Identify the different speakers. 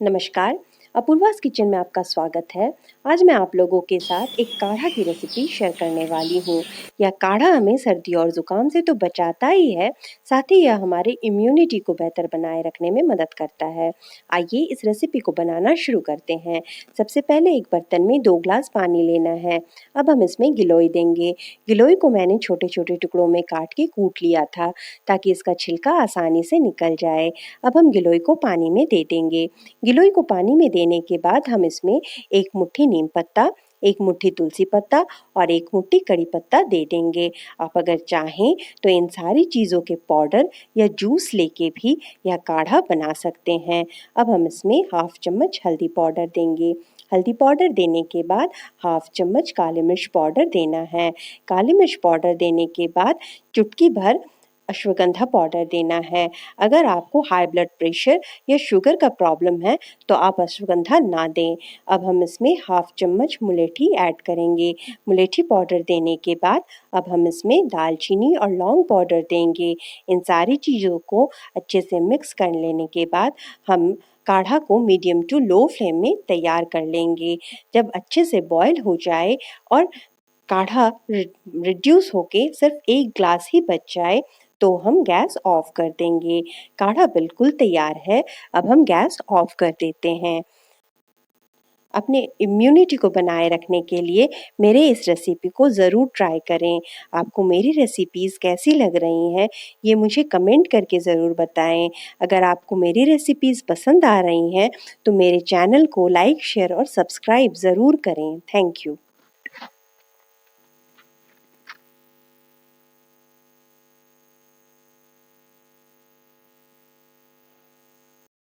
Speaker 1: नमस्कार, अपूर्वास किचन में आपका स्वागत है। आज मैं आप लोगों के साथ एक काढ़ा की रेसिपी शेयर करने वाली हूँ। यह काढ़ा हमें सर्दी और ज़ुकाम से तो बचाता ही है, साथ ही यह हमारी इम्यूनिटी को बेहतर बनाए रखने में मदद करता है। आइए इस रेसिपी को बनाना शुरू करते हैं। सबसे पहले एक बर्तन में 2 ग्लास पानी लेना है। अब हम इसमें गिलोय देंगे। गिलोय को मैंने छोटे-छोटे टुकड़ों में काट के कूट लिया था, ताकि इसका छिलका आसानी से निकल जाए। अब हम गिलोय को पानी में दे देंगे। गिलोय को पानी में देने के बाद हम इसमें 1 मुट्ठी नीम पत्ता, 1 मुट्ठी तुलसी पत्ता और 1 मुट्ठी कड़ी पत्ता दे देंगे। आप अगर चाहें तो इन सारी चीज़ों के पाउडर या जूस लेके भी यह काढ़ा बना सकते हैं। अब हम इसमें हाफ चम्मच हल्दी पाउडर देंगे। हल्दी पाउडर देने के बाद हाफ चम्मच काली मिर्च पाउडर देना है। काली मिर्च पाउडर देने के बाद चुटकी भर अश्वगंधा पाउडर देना है। अगर आपको हाई ब्लड प्रेशर या शुगर का प्रॉब्लम है तो आप अश्वगंधा ना दें। अब हम इसमें हाफ चम्मच मुलेठी ऐड करेंगे। मुलेठी पाउडर देने के बाद अब हम इसमें दालचीनी और लौंग पाउडर देंगे। इन सारी चीज़ों को अच्छे से मिक्स कर लेने के बाद हम काढ़ा को मीडियम टू लो फ्लेम में तैयार कर लेंगे। जब अच्छे से बॉयल हो जाए और काढ़ा रिड्यूस होके सिर्फ 1 ग्लास ही बच जाए तो हम गैस ऑफ कर देंगे। काढ़ा बिल्कुल तैयार है। अब हम गैस ऑफ कर देते हैं। अपने इम्यूनिटी को बनाए रखने के लिए मेरे इस रेसिपी को ज़रूर ट्राई करें। आपको मेरी रेसिपीज़ कैसी लग रही हैं, ये मुझे कमेंट करके ज़रूर बताएं। अगर आपको मेरी रेसिपीज़ पसंद आ रही हैं, तो मेरे चैनल को लाइक, शेयर और सब्सक्राइब ज़रूर करें। Thank you.